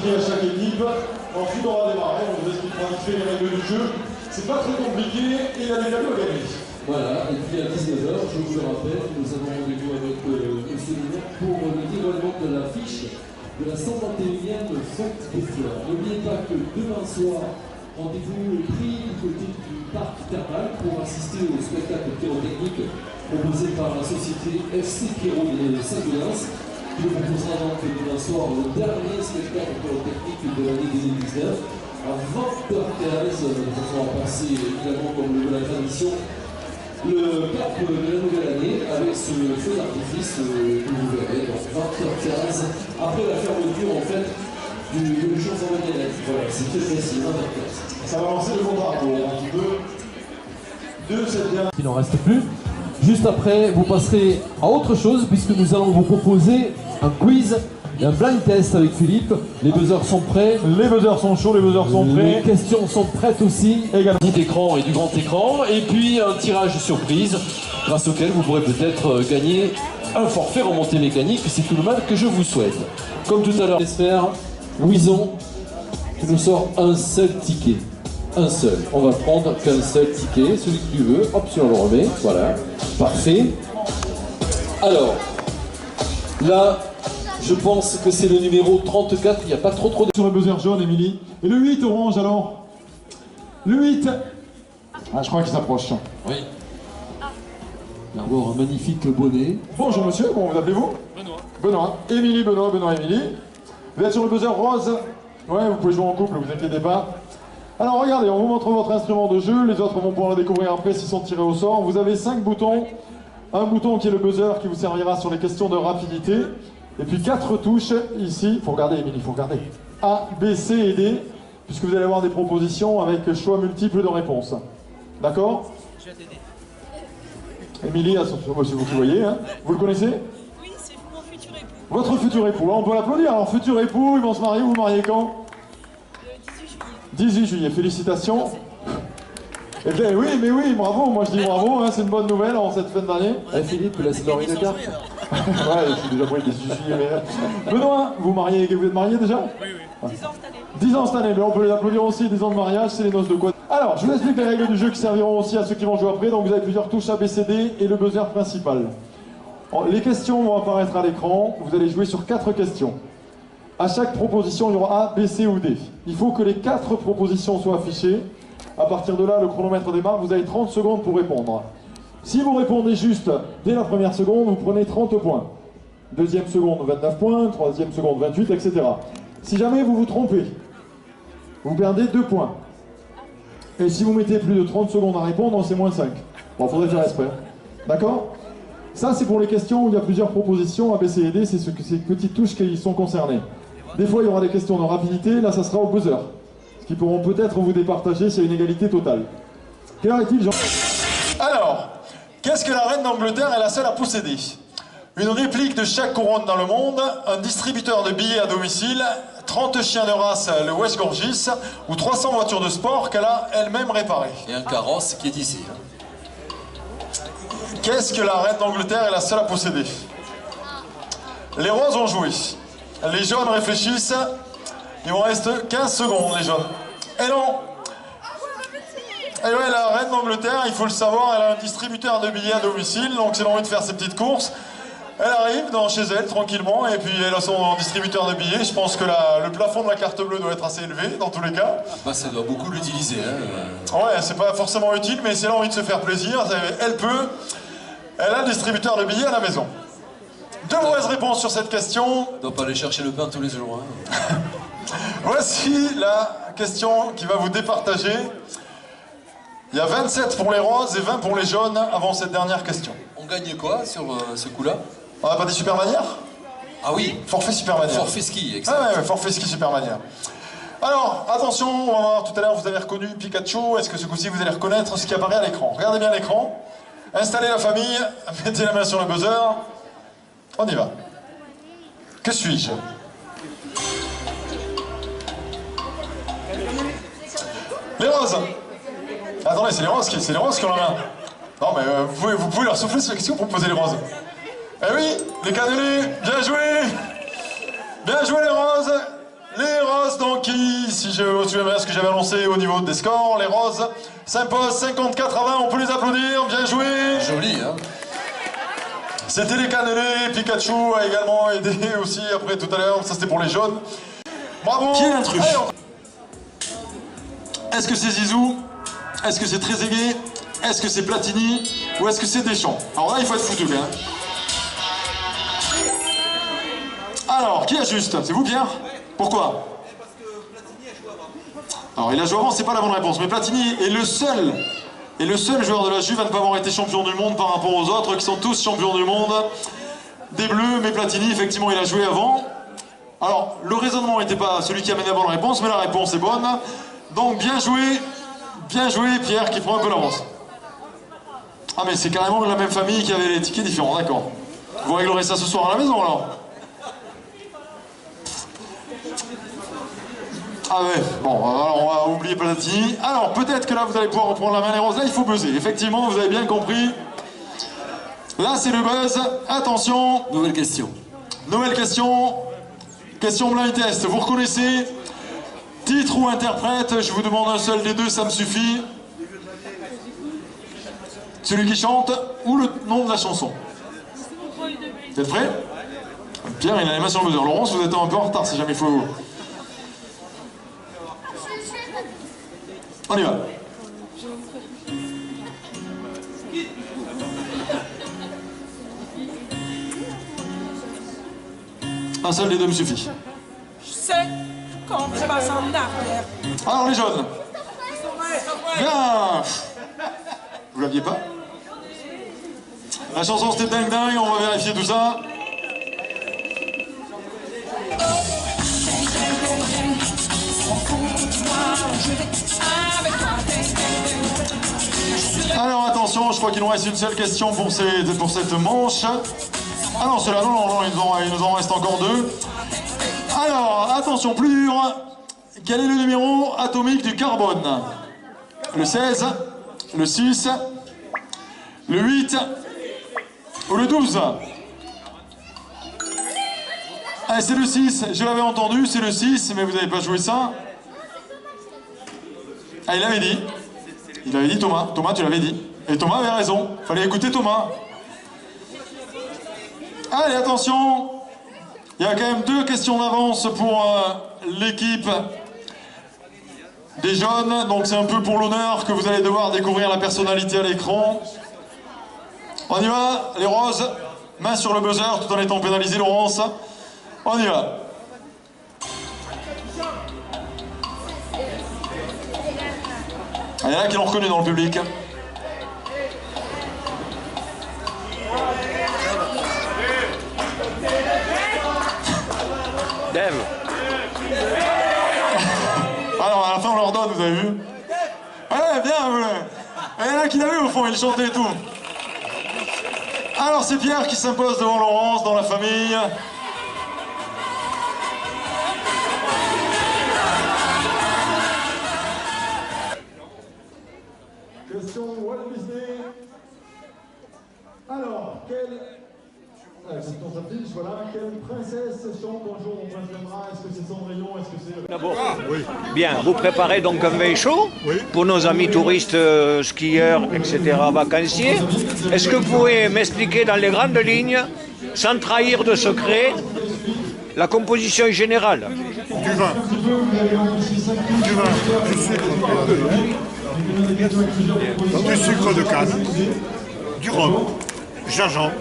expliquer à chaque équipe. Ensuite, on va démarrer, on vous expliquera vite fait les règles du jeu. C'est pas très compliqué et il y a des cadeaux à gagner. Voilà, et puis à 19h, je vous le rappelle, nous avons rendez-vous avec M. Lunaire pour le dévoilement de la fiche de la 121e Fête des Fleurs. N'oubliez pas que demain soir, rendez-vous pris du côté du parc thermal pour assister au spectacle pyrotechnique proposé par la société FC Pyro de Saint-Gulens, qui vous proposera donc demain soir le dernier spectacle pyrotechnique de l'année 2019 à 20h15. Nous allons passer évidemment comme le la tradition le cap de la nouvelle année avec ce feu d'artifice que vous verrez donc 20h15 après la fermeture en fait du Champs-Élysées. Voilà, c'est très précis, 20h15. Ça va lancer le contrat pour un petit peu de cette dernière. Il n'en reste plus. Juste après, vous passerez à autre chose puisque nous allons vous proposer un quiz, un blind test avec Philippe. Les buzzers sont prêts. Les buzzers sont chauds, les buzzers sont prêts. Les questions sont prêtes aussi. Également. Petit écran et du grand écran. Et puis un tirage surprise grâce auquel vous pourrez peut-être gagner un forfait remontée mécanique. C'est tout le mal que je vous souhaite. Comme tout à l'heure, j'espère, Louison, tu nous sors un seul ticket. Un seul. On va prendre qu'un seul ticket, celui que tu veux. Hop, sur le remet. Voilà. Parfait. Alors, là, je pense que c'est le numéro 34. Il n'y a pas trop de... Sur le buzzer jaune, Émilie. Et le 8 orange alors. Le 8. Ah, je crois qu'il s'approche. Oui. D'abord un magnifique bonnet. Bonjour monsieur, comment vous appelez-vous? Benoît. Benoît. Émilie, Benoît, Émilie. Vous êtes sur le buzzer rose. Ouais, vous pouvez jouer en couple, vous inquiétez pas. Alors regardez, on vous montre votre instrument de jeu. Les autres vont pouvoir le découvrir après s'ils sont tirés au sort. Vous avez 5 boutons. Un bouton qui est le buzzer qui vous servira sur les questions de rapidité. Et puis 4 touches ici. Faut regarder, Émilie, faut regarder. A, B, C et D. Puisque vous allez avoir des propositions avec choix multiples de réponses. D'accord? Je vais t'aider. Émilie, c'est vous qui voyez, hein. Vous le connaissez? Oui, c'est mon futur époux. Votre futur époux, on peut l'applaudir. Alors, futur époux, ils vont se marier, vous mariez quand? Le 18 juillet. 18 juillet, félicitations. Eh bien oui, mais oui, bravo, moi je dis bravo, hein, c'est une bonne nouvelle en cette fin d'année. Eh, Philippe, laisse-leur une carte. Ouais, je suis déjà pris le 18 juillet. Mais... Benoît, vous êtes marié déjà? Oui, oui. 10 ans cette année. 10 ans cette année, mais on peut les applaudir aussi, 10 ans de mariage, c'est les noces de quoi? Alors, je vous explique les règles du jeu qui serviront aussi à ceux qui vont jouer après. Donc vous avez plusieurs touches A, B, C, D et le buzzer principal. Les questions vont apparaître à l'écran, vous allez jouer sur 4 questions. À chaque proposition, il y aura A, B, C ou D. Il faut que les 4 propositions soient affichées. À partir de là, le chronomètre démarre, vous avez 30 secondes pour répondre. Si vous répondez juste dès la première seconde, vous prenez 30 points. Deuxième seconde, 29 points. Troisième seconde, 28, etc. Si jamais vous vous trompez, vous perdez 2 points. Et si vous mettez plus de 30 secondes à répondre, c'est moins 5. Bon, il faudrait faire exprès. D'accord? Ça, c'est pour les questions où il y a plusieurs propositions. A, B, C et D, c'est ces petites touches qui sont concernées. Des fois, il y aura des questions de rapidité. Là, ça sera au buzzer. Ce qui pourront peut-être vous départager s'il y a une égalité totale. Quelle heure est-il, Jean? Alors, qu'est-ce que la reine d'Angleterre est la seule à posséder? Une réplique de chaque couronne dans le monde, un distributeur de billets à domicile, 30 chiens de race, le West Gorgis, ou 300 voitures de sport qu'elle a elle-même réparées. Et un carrosse qui est ici. Qu'est-ce que la reine d'Angleterre est la seule à posséder? Les roses ont joué. Les jaunes réfléchissent. Il vous reste 15 secondes, les jaunes. Et non! Et ouais, la reine d'Angleterre, il faut le savoir, elle a un distributeur de billets à domicile, donc c'est l'envie de faire ses petites courses. Elle arrive chez elle, tranquillement, et puis elle a son distributeur de billets. Je pense que le plafond de la carte bleue doit être assez élevé, dans tous les cas. Bah, ça doit beaucoup l'utiliser, hein. Ouais, c'est pas forcément utile, mais si elle a envie de se faire plaisir, elle peut. Elle a le distributeur de billets à la maison. 2 mauvaises réponses sur cette question. On doit pas aller chercher le pain tous les jours, hein. Voici la question qui va vous départager. Il y a 27 pour les roses et 20 pour les jaunes avant cette dernière question. On gagne quoi sur ce coup-là? On n'a pas dit Supermania? Ah oui, Forfait Supermania. forfait ski, exact. Ah ouais, forfait ski Supermania. Alors, attention, on va voir, tout à l'heure vous avez reconnu Pikachu. Est-ce que ce coup-ci vous allez reconnaître ce qui apparaît à l'écran? Regardez bien l'écran. Installez la famille, mettez la main sur le buzzer. On y va. Que suis-je? Les roses. Attendez, c'est les roses qui ont la main. Non mais vous pouvez leur souffler sur la question pour poser les roses. Eh oui, les cannelés, bien joué. Bien joué les roses. Les roses. qui, si je me souviens bien ce que j'avais annoncé au niveau des scores, les roses s'imposent 54 à 20, on peut les applaudir, bien joué. Joli, hein. C'était les cannelés, Pikachu a également aidé aussi après tout à l'heure, ça c'était pour les jaunes. Bravo. Qui est l'intrus? Est-ce que c'est Zizou? Est-ce que c'est Trezeguet? Est-ce que c'est Platini? Ou est-ce que c'est Deschamps? Alors là, il faut être foutu, hein. Alors, qui ajuste? C'est vous, Pierre? Pourquoi? Parce que Platini a joué avant. Alors, il a joué avant, c'est pas la bonne réponse. Mais Platini est le seul joueur de la Juve à ne pas avoir été champion du monde par rapport aux autres, qui sont tous champions du monde des Bleus. Mais Platini, effectivement, il a joué avant. Alors, le raisonnement n'était pas celui qui amène la bonne réponse, mais la réponse est bonne. Donc, bien joué, Pierre, qui prend un peu l'avance. Ah, mais c'est carrément la même famille qui avait les tickets différents, d'accord. Vous réglerez ça ce soir à la maison, alors? Ah ouais, bon, alors on va oublier Platini. Alors, peut-être que là, vous allez pouvoir reprendre la main, les roses. Là, il faut buzzer. Effectivement, vous avez bien compris. Là, c'est le buzz. Attention. Nouvelle question. Nouvelle question. Question blind test. Vous reconnaissez titre ou interprète? Je vous demande un seul des deux, ça me suffit. Celui qui chante ou le nom de la chanson? Vous êtes prêts? Pierre, il a les mains sur le buzzer. Laurence, vous êtes un peu en retard si jamais il faut... On y va. Un seul des deux me suffit. Je sais qu'on passe en arrière. Alors les jaunes. Bien. Vous l'aviez pas? La chanson c'était dingue dingue, on va vérifier tout ça. Alors attention, je crois qu'il nous reste une seule question pour cette manche. Ah non, ceux-là, non, il nous en reste encore deux. Alors, attention, plus dur. Quel est le numéro atomique du carbone? Le 16, le 6, le 8 ou le 12? Ah, c'est le 6, je l'avais entendu, c'est le 6, mais vous n'avez pas joué ça. Ah, il l'avait dit. Il avait dit Thomas. Thomas, tu l'avais dit. Et Thomas avait raison. Fallait écouter Thomas. Allez, attention. Il y a quand même deux questions d'avance pour l'équipe des jaunes. Donc c'est un peu pour l'honneur que vous allez devoir découvrir la personnalité à l'écran. On y va, les roses. Main sur le buzzer tout en étant pénalisé, Laurence. On y va. Il y en a qui l'ont reconnu dans le public. Dave. Alors à la fin on leur donne, vous avez vu? Ouais, bien, ouais. Il y en a qui l'avaient au fond, il chantait et tout. Alors c'est Pierre qui s'impose devant Laurence dans la famille. Question Walt Disney. Alors, quelle princesse chante un jour mon prince viendra? Est-ce que c'est Cendrillon? Est-ce que c'est... D'abord, bien, vous préparez donc un vin chaud pour nos amis touristes, skieurs, etc., vacanciers. Est-ce que vous pouvez m'expliquer dans les grandes lignes, sans trahir de secret, la composition générale? Du vin, du sucre de canne, du rhum, gingembre,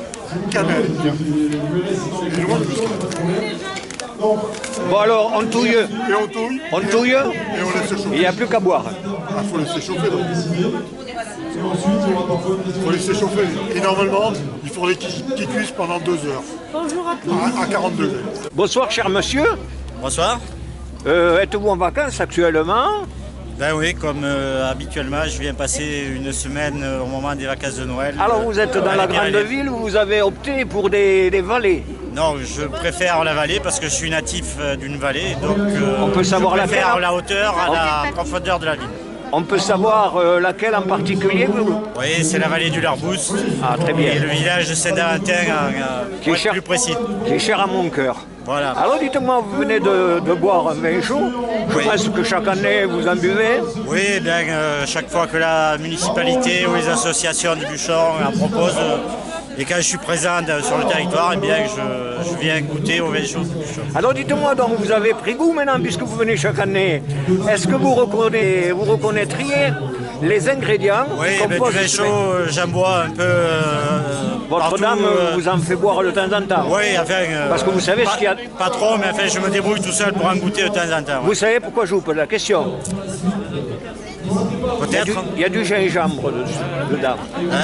cannelle, et loin de whisky. Bon alors, on touille. Et on touille. On touille. Et on laisse chauffer. Il n'y a plus qu'à boire. Il faut laisser chauffer. Il faut laisser chauffer. Et normalement, il faudrait qu'ils cuisent pendant 2 heures. Bonjour à tous. À 40 degrés. Bonsoir, cher monsieur. Bonsoir. Êtes-vous en vacances actuellement? Ben oui, comme habituellement, je viens passer une semaine au moment des vacances de Noël. Alors vous êtes dans la grande ville ou vous avez opté pour des vallées? Non, je préfère la vallée parce que je suis natif d'une vallée, donc on peut savoir je préfère laquelle? la hauteur à la profondeur de la ville. On peut savoir laquelle en particulier Oui, c'est la vallée du Larbous. Ah, très bien. Et le village de Saint-Valentin, pour être plus précis. Qui est cher à mon cœur. Voilà. Alors dites-moi, vous venez de boire un vin chaud. Je pense que chaque année vous en buvez. Oui, bien, chaque fois que la municipalité ou les associations du bûcheron en proposent, et quand je suis présent sur le territoire, eh bien, je viens goûter au vin chaud. Alors dites-moi donc, vous avez pris goût maintenant puisque vous venez chaque année. Est-ce que vous reconnaîtriez les ingrédients? Oui, du vin chaud, j'en bois un peu. Votre dame vous en fait boire de temps en temps? Oui, enfin. Parce que vous savez ce qu'il y a. Pas trop, mais enfin, je me débrouille tout seul pour en goûter de temps en temps. Ouais. Vous savez pourquoi je vous pose la question? Peut-être. Il y a du gingembre dedans.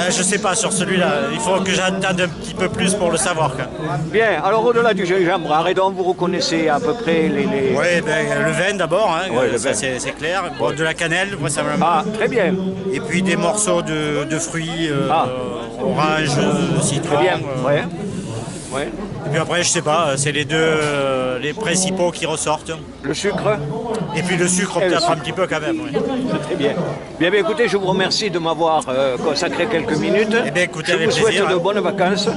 Je sais pas sur celui-là. Il faut que j'attende un petit peu plus pour le savoir. Bien, alors au-delà du gingembre, arrêtons, vous reconnaissez à peu près les... Oui, ben, le vin d'abord, hein, ouais, ça c'est clair. Bon, de la cannelle, vraisemblablement. Ah, très bien. Et puis des morceaux de fruits, orange, citron. Très bien, ouais. Ouais. Et puis après, je sais pas, c'est les deux les principaux qui ressortent. Le sucre? Et puis le sucre peut-être un petit peu quand même. Oui. Très bien. Bien, écoutez, je vous remercie de m'avoir consacré quelques minutes. Eh bien, écoutez, je vous souhaite plaisir, de bonnes vacances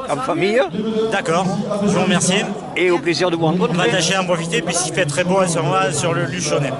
en famille. D'accord, je vous remercie. Et au plaisir de vous rencontrer. On va tâcher à en profiter puisqu'il fait très beau en ce moment sur le Luchonnet.